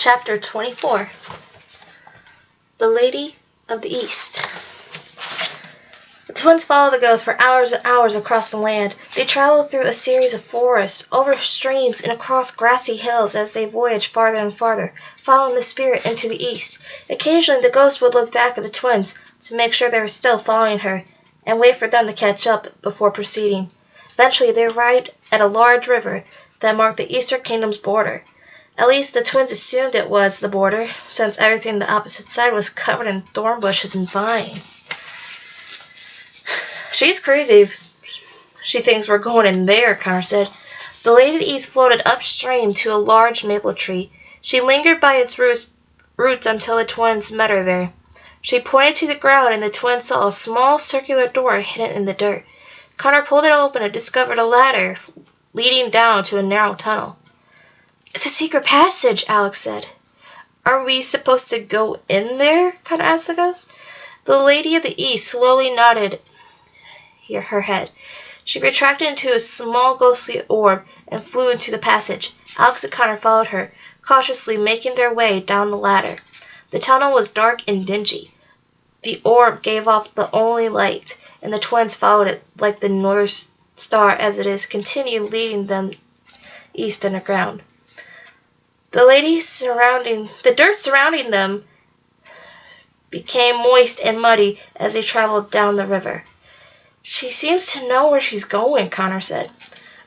Chapter 24. The Lady of the East. The twins followed the ghost for hours and hours across the land. They traveled through a series of forests, over streams, and across grassy hills as they voyaged farther and farther, following the spirit into the east. Occasionally the ghost would look back at the twins to make sure they were still following her, and wait for them to catch up before proceeding. Eventually they arrived at a large river that marked the Eastern Kingdom's border. At least the twins assumed it was the border, since everything on the opposite side was covered in thorn bushes and vines. She's crazy if she thinks we're going in there, Connor said. The Lady of the East floated upstream to a large maple tree. She lingered by its roots until the twins met her there. She pointed to the ground, and the twins saw a small circular door hidden in the dirt. Connor pulled it open and discovered a ladder leading down to a narrow tunnel. "It's a secret passage," Alex said. "Are we supposed to go in there?" Connor asked the ghost. The Lady of the East slowly nodded her head. She retracted into a small ghostly orb and flew into the passage. Alex and Connor followed her, cautiously making their way down the ladder. The tunnel was dark and dingy. The orb gave off the only light, and the twins followed it like the North Star as it is continued leading them east underground. The dirt surrounding them became moist and muddy as they traveled down the river. "She seems to know where she's going," Connor said.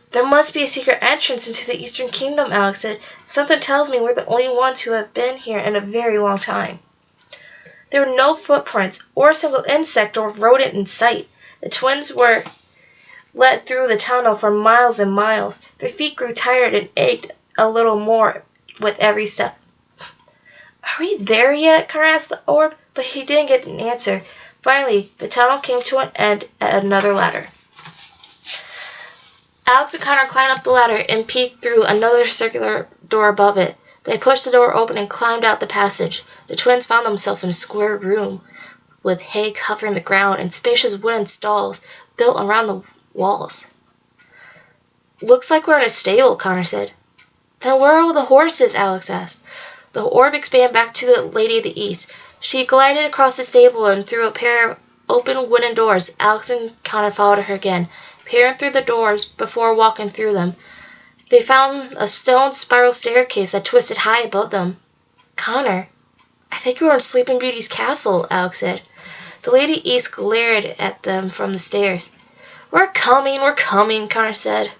"There must be a secret entrance into the Eastern Kingdom," Alex said. "Something tells me we're the only ones who have been here in a very long time." There were no footprints or a single insect or rodent in sight. The twins were led through the tunnel for miles and miles. Their feet grew tired and ached a little more with every step. "Are we there yet?" Connor asked the orb, but he didn't get an answer. Finally, the tunnel came to an end at another ladder. Alex and Connor climbed up the ladder and peeked through another circular door above it. They pushed the door open and climbed out the passage. The twins found themselves in a square room with hay covering the ground and spacious wooden stalls built around the walls. "Looks like we're in a stable," Connor said. "Then where are all the horses?" Alex asked. The orb expanded back to the Lady of the East. She glided across the stable and through a pair of open wooden doors. Alex and Connor followed her again, peering through the doors before walking through them. They found a stone spiral staircase that twisted high above them. "Connor, I think we're in Sleeping Beauty's castle," Alex said. The Lady of the East glared at them from the stairs. We're coming," Connor said.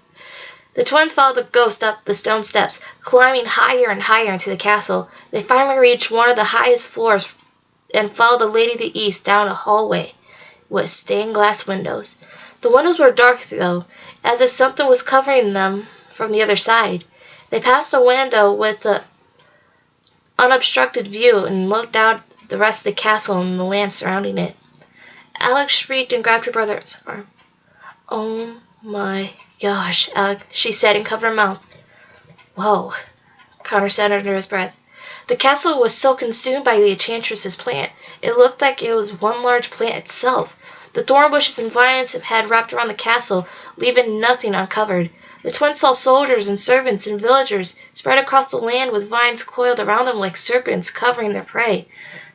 The twins followed the ghost up the stone steps, climbing higher and higher into the castle. They finally reached one of the highest floors and followed the Lady of the East down a hallway with stained glass windows. The windows were dark, though, as if something was covering them from the other side. They passed a window with an unobstructed view and looked out the rest of the castle and the land surrounding it. Alex shrieked and grabbed her brother's arm. "Oh my gosh," she said and covered her mouth. "Whoa," Connor said under his breath. The castle was so consumed by the Enchantress's plant, it looked like it was one large plant itself. The thorn bushes and vines had wrapped around the castle, leaving nothing uncovered. The twins saw soldiers and servants and villagers spread across the land with vines coiled around them like serpents covering their prey.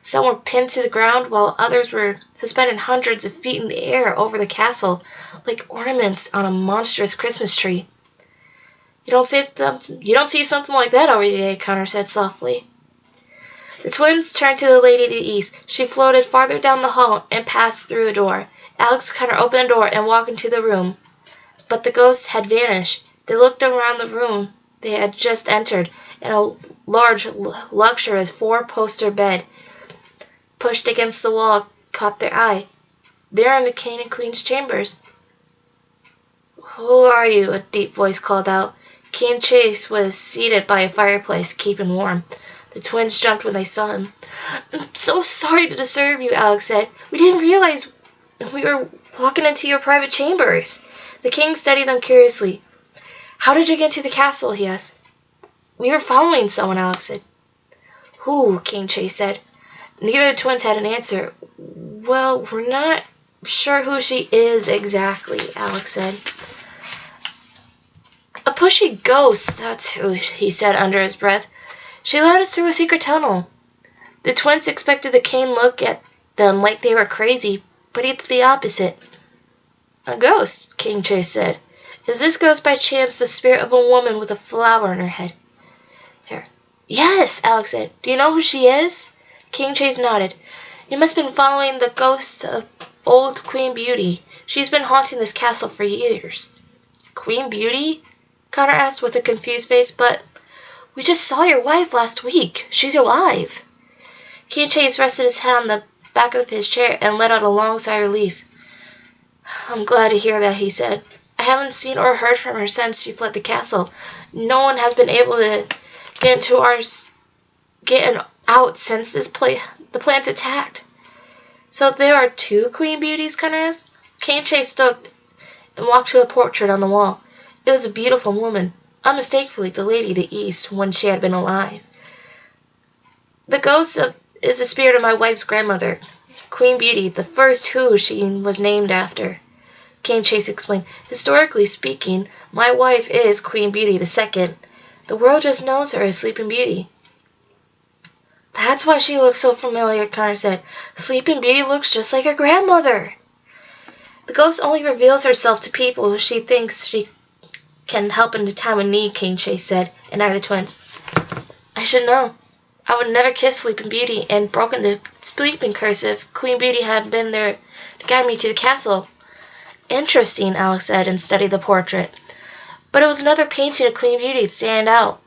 Some were pinned to the ground, while others were suspended hundreds of feet in the air over the castle, like ornaments on a monstrous Christmas tree. You don't see something like that every day," Connor said softly. The twins turned to the Lady of the East. She floated farther down the hall and passed through a door. Alex and Connor opened the door and walked into the room, but the ghost had vanished. They looked around the room they had just entered, and a large, luxurious four-poster bed pushed against the wall caught their eye. There in the king and queen's chambers. "Who are you?" a deep voice called out. King Chase was seated by a fireplace, keeping warm. The twins jumped when they saw him. "I'm so sorry to disturb you," Alex said. "We didn't realize we were walking into your private chambers." The king studied them curiously. "How did you get into the castle?" he asked. "We were following someone," Alex said. "Who?" King Chase said. Neither of the twins had an answer. "Well, we're not sure who she is exactly," Alex said. "A pushy ghost, that's who," he said under his breath. She led us through a secret tunnel. The twins expected the king look at them like they were crazy, but he did the opposite. A ghost, King Chase said. Is this ghost by chance the spirit of a woman with a flower in her head? There. Yes, Alex said. Do you know who she is? King Chase nodded. You must have been following the ghost of old Queen Beauty. She's been haunting this castle for years. Queen Beauty? Connor asked with a confused face, but we just saw your wife last week. She's alive. King Chase rested his head on the back of his chair and let out a long sigh of relief. I'm glad to hear that, he said. I haven't seen or heard from her since she fled the castle. No one has been able to get out since the plants attacked. So there are two Queen Beauties, Connor asked. King Chase stood and walked to a portrait on the wall. It was a beautiful woman, unmistakably the Lady of the East when she had been alive. The ghost is the spirit of my wife's grandmother, Queen Beauty, the first who she was named after. King Chase explained, historically speaking, my wife is Queen Beauty II. The world just knows her as Sleeping Beauty. That's why she looks so familiar, Connor said. Sleeping Beauty looks just like her grandmother. The ghost only reveals herself to people who she thinks she can help in a time of need, King Chase said, and eyed the twins. I should know. I would never kiss Sleeping Beauty and broken the sleeping curse if Queen Beauty had been there to guide me to the castle. Interesting, Alex said, and studied the portrait. But it was another painting of Queen Beauty standing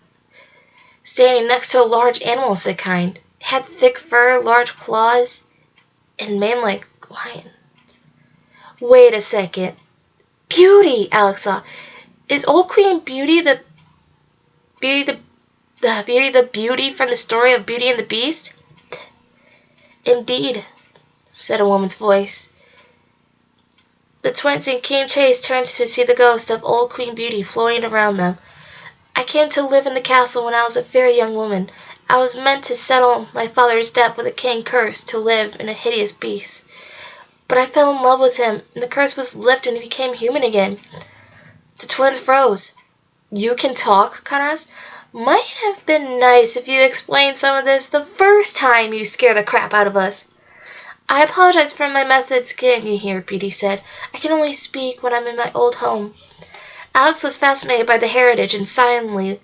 next to a large animal of the kind. It had thick fur, large claws, and mane like lions. Wait a second. Beauty, Alex saw. Is old Queen Beauty the beauty from the story of Beauty and the Beast? Indeed, said a woman's voice. The twins and King Chase turned to see the ghost of old Queen Beauty floating around them. I came to live in the castle when I was a very young woman. I was meant to settle my father's debt with a king cursed to live in a hideous beast. But I fell in love with him, and the curse was lifted and he became human again. The twins froze. You can talk, Connor asked. Might have been nice if you explained some of this the first time you scare the crap out of us. I apologize for my methods getting you here, Beauty said. I can only speak when I'm in my old home. Alex was fascinated by the heritage and silently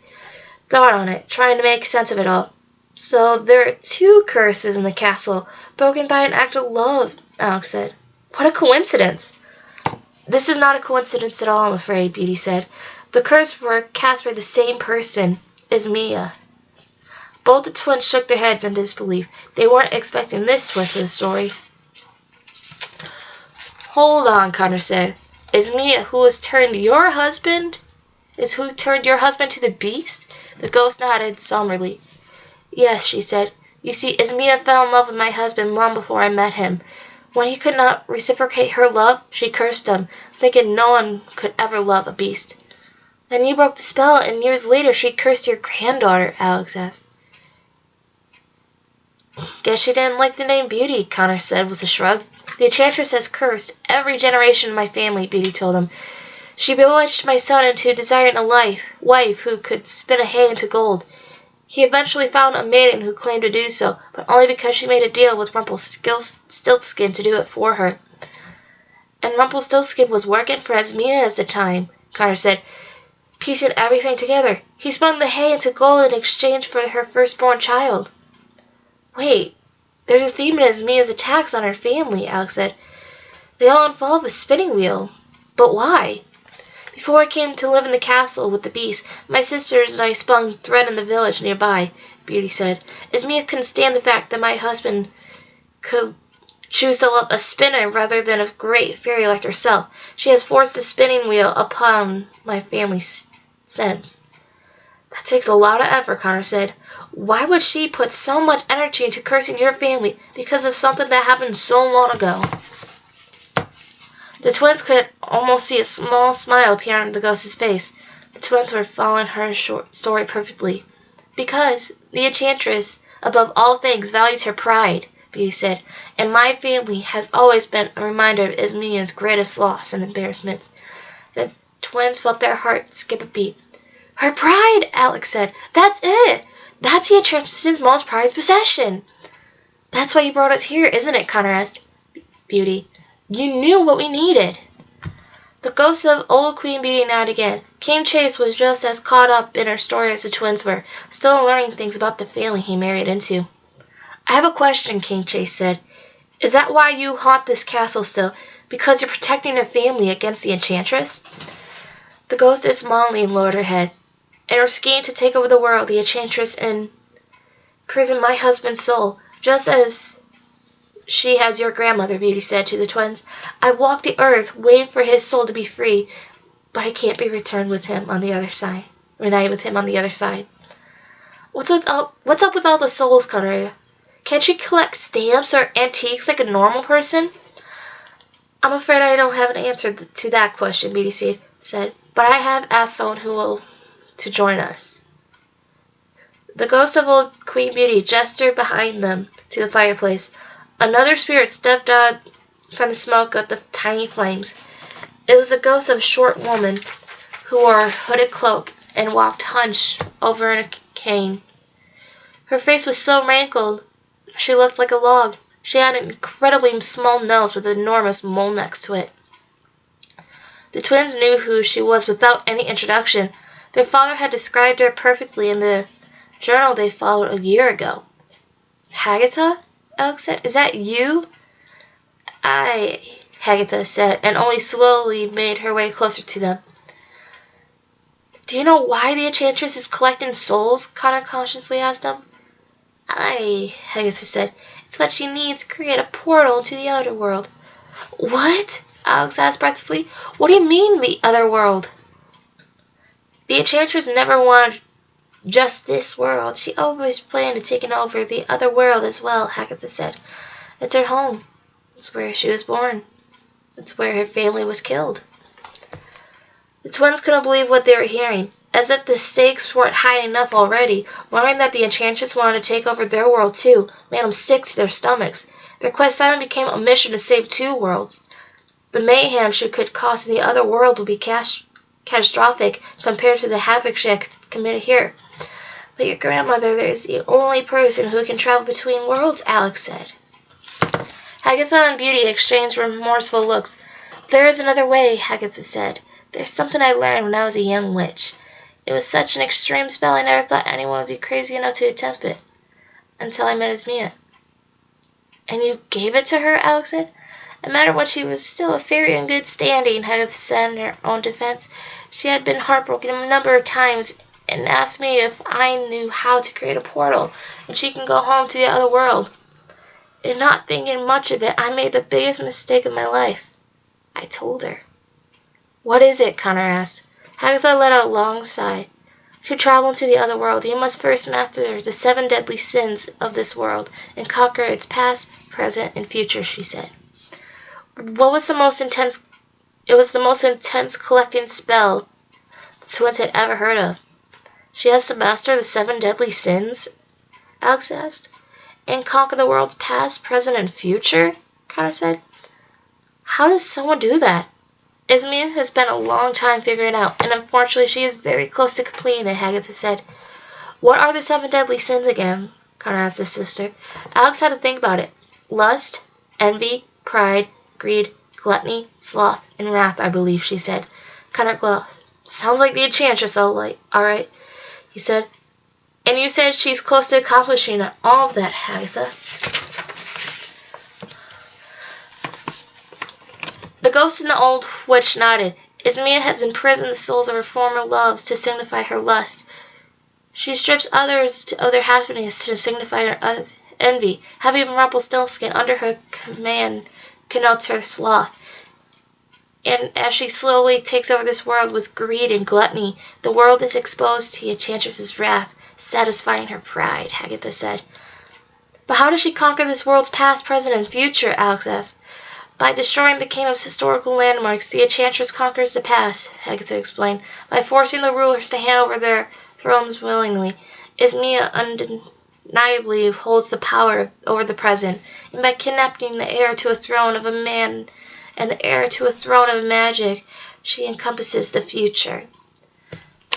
thought on it, trying to make sense of it all. So there are two curses in the castle, broken by an act of love, Alex said. What a coincidence. This is not a coincidence at all, I'm afraid, Beauty said. The curses were cast by the same person as Mia. Both the twins shook their heads in disbelief. They weren't expecting this twist of the story. Hold on, Connor said. Is Mia who turned your husband to the beast? The ghost nodded somberly. Yes, she said. You see, Esmea fell in love with my husband long before I met him. When he could not reciprocate her love, she cursed him, thinking no one could ever love a beast. And you broke the spell, and years later she cursed your granddaughter, Alex asked. Guess she didn't like the name Beauty, Connor said with a shrug. The Enchantress has cursed every generation in my family, Beauty told him. She bewitched my son into desiring a wife who could spin a hay into gold. He eventually found a maiden who claimed to do so, but only because she made a deal with Rumpelstiltskin to do it for her. And Rumpelstiltskin was working for Esmea at the time, Connor said, piecing everything together. He spun the hay into gold in exchange for her firstborn child. Wait, there's a theme in Esmea's attacks on her family, Alex said. They all involve a spinning wheel. But why? Before I came to live in the castle with the beast, my sisters and I spun thread in the village nearby, Beauty said. Esmea couldn't stand the fact that my husband could choose to love a spinner rather than a great fairy like herself. She has forced the spinning wheel upon my family's sense. That takes a lot of effort, Connor said. Why would she put so much energy into cursing your family because of something that happened so long ago? The twins could almost see a small smile appear on the ghost's face. The twins were following her short story perfectly. Because the Enchantress, above all things, values her pride, Beauty said, and my family has always been a reminder of Esmea's greatest loss and embarrassments. The twins felt their hearts skip a beat. Her pride, Alex said. That's it. That's the Enchantress's most prized possession. That's why you brought us here, isn't it, Connor asked Beauty. You knew what we needed. The ghost of old Queen Beauty nodded again. King Chase was just as caught up in her story as the twins were, still learning things about the family he married into. I have a question, King Chase said. Is that why you haunt this castle still? Because you're protecting your family against the Enchantress? The ghostess smilingly lowered her head. In her scheme to take over the world, the Enchantress imprisoned my husband's soul, just as she has your grandmother, Beauty said to the twins. I walked the earth, waiting for his soul to be free, but I can't be returned with him on the other side. Reunited with him on the other side. What's up with all the souls, Connor? Can't you collect stamps or antiques like a normal person? I'm afraid I don't have an answer to that question, Beauty said, but I have asked someone who will to join us. The ghost of old Queen Beauty gestured behind them to the fireplace. Another spirit stepped out from the smoke of the tiny flames. It was the ghost of a short woman who wore a hooded cloak and walked hunched over in a cane. Her face was so wrinkled she looked like a log. She had an incredibly small nose with an enormous mole next to it. The twins knew who she was without any introduction. Their father had described her perfectly in the journal they followed a year ago. Hagatha? Alex said. Is that you? Aye, Hagatha said, and only slowly made her way closer to them. Do you know why the Enchantress is collecting souls? Connor cautiously asked him. Aye, Hagatha said. It's what she needs to create a portal to the outer world. What? Alex asked breathlessly. What do you mean, the other world? The Enchantress never wanted just this world. She always planned to take over the other world as well, Hagatha said. It's her home. It's where she was born. It's where her family was killed. The twins couldn't believe what they were hearing, as if the stakes weren't high enough already. Learning that the Enchantress wanted to take over their world too made them sick to their stomachs. Their quest suddenly became a mission to save two worlds. The mayhem she could cause in the other world would be catastrophic compared to the havoc she had committed here. But your grandmother is the only person who can travel between worlds, Alex said. Hagatha and Beauty exchanged remorseful looks. There is another way, Hagatha said. There's something I learned when I was a young witch. It was such an extreme spell I never thought anyone would be crazy enough to attempt it. Until I met Esmea. And you gave it to her, Alex said. No matter what, she was still a fairy in good standing, Hagatha said in her own defense. She had been heartbroken a number of times and asked me if I knew how to create a portal and she can go home to the other world. And not thinking much of it, I made the biggest mistake of my life. I told her. What is it? Connor asked. Hagatha let out a long sigh. To travel into the other world, you must first master the 7 deadly sins of this world and conquer its past, present, and future, she said. It was the most intense collecting spell the twins had ever heard of. She has to master the 7 deadly sins? Alex asked. And conquer the world's past, present, and future? Connor said. How does someone do that? Esmea has spent a long time figuring it out, and unfortunately she is very close to completing it, Hagatha said. What are the 7 deadly sins again? Connor asked his sister. Alex had to think about it. Lust, envy, pride, greed, gluttony, sloth, and wrath, I believe, she said. Connor laughed. Sounds like the Enchantress, all right, he said. And you said she's close to accomplishing all of that, Hagatha. The ghost and the old witch nodded. Esmea has imprisoned the souls of her former loves to signify her lust. She strips others of their happiness to signify her envy. Having Rumpelstiltskin under her command connotes her sloth. And as she slowly takes over this world with greed and gluttony, the world is exposed to the Enchantress's wrath, satisfying her pride, Hagatha said. But how does she conquer this world's past, present, and future? Alex asked. By destroying the kingdom's historical landmarks, the Enchantress conquers the past, Hagatha explained. By forcing the rulers to hand over their thrones willingly, Esmea undeniably holds the power over the present, and by kidnapping the heir to a throne of a man and the heir to a throne of magic, she encompasses the future.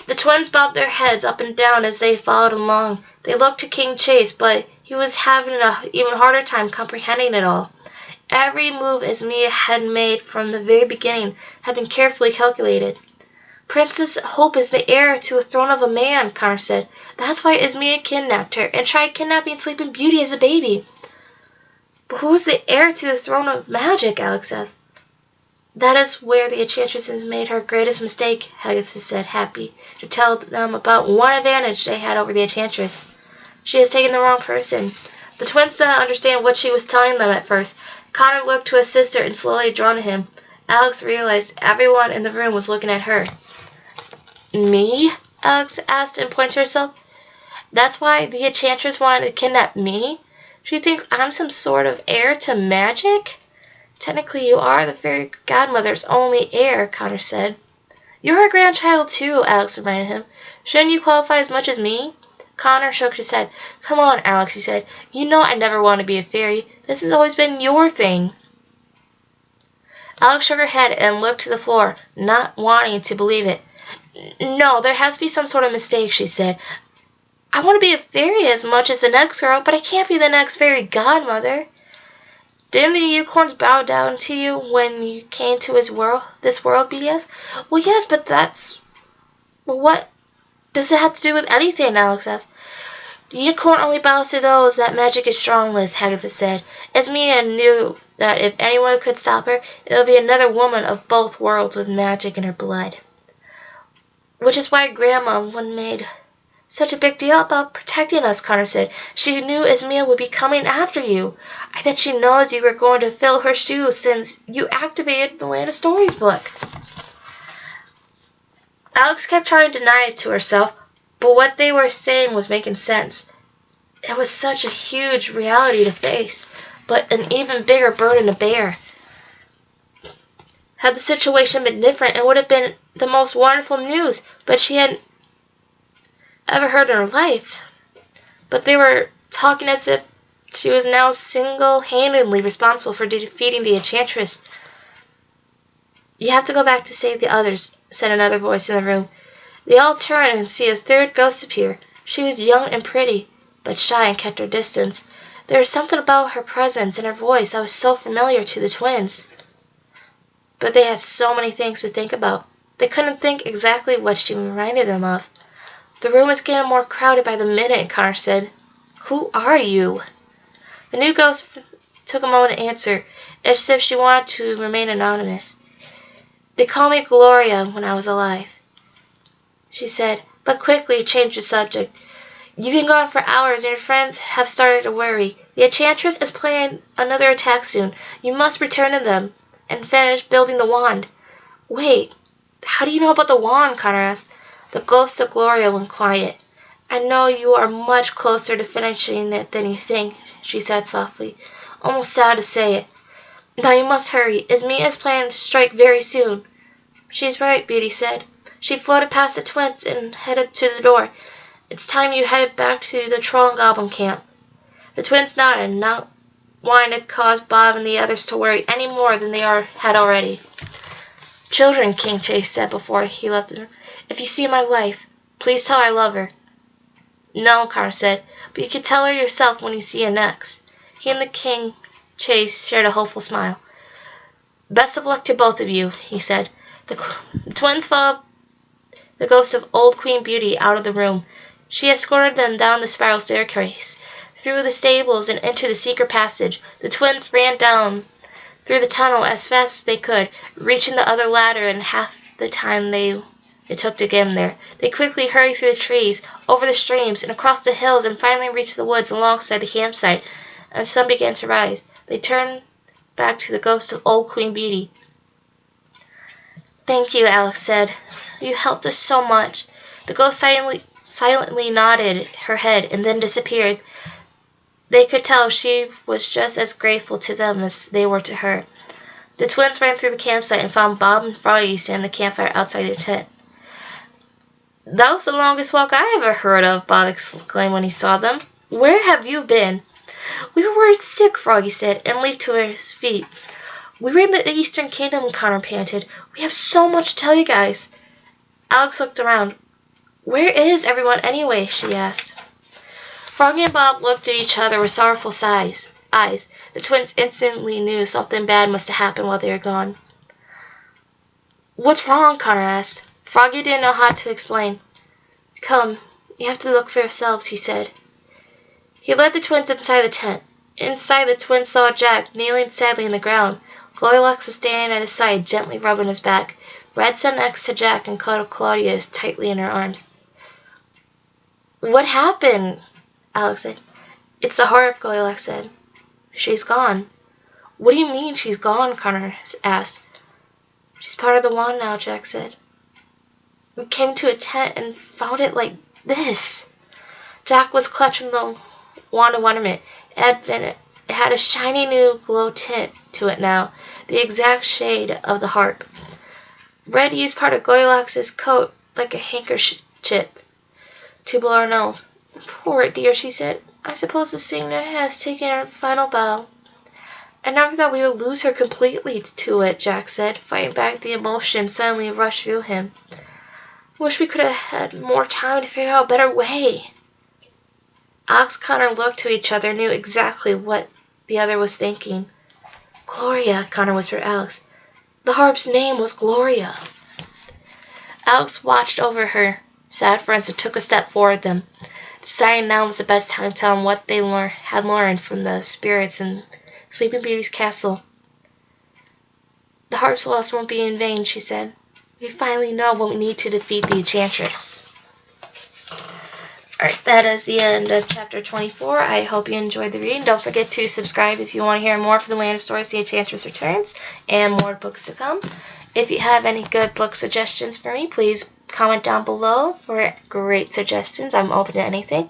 The twins bobbed their heads up and down as they followed along. They looked to King Chase, but he was having an even harder time comprehending it all. Every move Ismea had made from the very beginning had been carefully calculated. Princess Hope is the heir to a throne of a man, Connor said. That's why Ismea kidnapped her and tried kidnapping Sleeping Beauty as a baby. But who is the heir to the throne of magic? Alex asked. That is where the Enchantress has made her greatest mistake, Agatha said, happy to tell them about one advantage they had over the Enchantress. She has taken the wrong person. The twins didn't understand what she was telling them at first. Connor looked to his sister and slowly drawn to him. Alex realized everyone in the room was looking at her. Me? Alex asked and pointed to herself. That's why the Enchantress wanted to kidnap me? She thinks I'm some sort of heir to magic? Technically, you are the fairy godmother's only heir, Connor said. You're her grandchild too, Alex reminded him. Shouldn't you qualify as much as me? Connor shook his head. Come on, Alex, he said. You know I never want to be a fairy. This has always been your thing. Alex shook her head and looked to the floor, not wanting to believe it. No, there has to be some sort of mistake, she said. I want to be a fairy as much as the next girl, but I can't be the next fairy godmother. Didn't the unicorns bow down to you when you came to this world, BDS? Well, yes, but that's... Well, what does it have to do with anything, Alex asked. The unicorn only bows to those that magic is strong with, Agatha said. Ismea knew that if anyone could stop her, it would be another woman of both worlds with magic in her blood. Which is why Grandma made such a big deal about protecting us, Connor said. She knew Ismea would be coming after you. I bet she knows you were going to fill her shoes since you activated the Land of Stories book. Alex kept trying to deny it to herself, but what they were saying was making sense. It was such a huge reality to face, but an even bigger burden to bear. Had the situation been different, it would have been the most wonderful news, but she hadn't ever heard in her life. But they were talking as if she was now single-handedly responsible for defeating the Enchantress. You have to go back to save the others, said another voice in the room. They all turned and see a third ghost appear. She was young and pretty, but shy and kept her distance. There was something about her presence and her voice that was so familiar to the twins. But they had so many things to think about. They couldn't think exactly what she reminded them of. The room was getting more crowded by the minute, Connor said. Who are you? The new ghost took a moment to answer, as if she wanted to remain anonymous. They called me Gloria when I was alive, she said, but quickly changed the subject. You've been gone for hours and your friends have started to worry. The Enchantress is planning another attack soon. You must return to them and finish building the wand. Wait, how do you know about the wand? Connor asked. The ghost of Gloria went quiet. I know you are much closer to finishing it than you think, she said softly, almost sad to say it. Now you must hurry. Ismea is planning to strike very soon. She's right, Beauty said. She floated past the twins and headed to the door. It's time you headed back to the troll and goblin camp. The twins nodded, not wanting to cause Bob and the others to worry any more than they had already. Children, King Chase said before he left her, if you see my wife, please tell her I love her. No, Connor said, but you can tell her yourself when you see her next. He and the King Chase shared a hopeful smile. Best of luck to both of you, he said. The twins followed the ghost of old Queen Beauty out of the room. She escorted them down the spiral staircase, through the stables and into the secret passage. The twins ran down through the tunnel as fast as they could, reaching the other ladder in half the time it took to get them there. They quickly hurried through the trees, over the streams, and across the hills, and finally reached the woods alongside the campsite, and the sun began to rise. They turned back to the ghost of old Queen Beauty. Thank you, Alex said. You helped us so much. The ghost silently nodded her head and then disappeared. They could tell she was just as grateful to them as they were to her. The twins ran through the campsite and found Bob and Froggy standing the campfire outside their tent. That was the longest walk I ever heard of, Bob exclaimed when he saw them. Where have you been? We were worried sick, Froggy said, and leaped to his feet. We were in the Eastern Kingdom, Connor panted. We have so much to tell you guys. Alex looked around. "Where is everyone anyway?" she asked. Froggy and Bob looked at each other with sorrowful eyes. The twins instantly knew something bad must have happened while they were gone. "What's wrong?" Connor asked. Froggy didn't know how to explain. "Come, you have to look for yourselves," he said. He led the twins inside the tent. Inside, the twins saw Jack kneeling sadly on the ground. Goldilocks was standing at his side, gently rubbing his back. Red sat next to Jack and cuddled Claudia as tightly in her arms. "What happened?" Alex said. "It's the harp," Goldilocks said. "She's gone." "What do you mean she's gone?" Connor asked. "She's part of the wand now," Jack said. "We came to a tent and found it like this." Jack was clutching the wand of wonderment. It had a shiny new glow tint to it now, the exact shade of the harp. Red used part of Goldilocks' coat like a handkerchief to blow her nose. "Poor dear," she said. "I suppose the singer has taken her final bow." "I never thought we would lose her completely to it," Jack said, fighting back the emotion suddenly rushed through him. "Wish we could have had more time to figure out a better way." Alex and Connor looked to each other, knew exactly what the other was thinking. "Gloria," Connor whispered to Alex. "The harp's name was Gloria." Alex watched over her sad friends and took a step forward them, deciding now was the best time to tell them what they had learned from the spirits in Sleeping Beauty's castle. "The harp's loss won't be in vain," she said. "We finally know what we need to defeat the Enchantress." Alright, that is the end of chapter 24. I hope you enjoyed the reading. Don't forget to subscribe if you want to hear more from the Land of Stories, The Enchantress Returns, and more books to come. If you have any good book suggestions for me, please comment down below for great suggestions. I'm open to anything.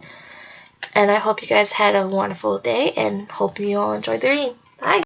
And I hope you guys had a wonderful day, and hope you all enjoyed the reading.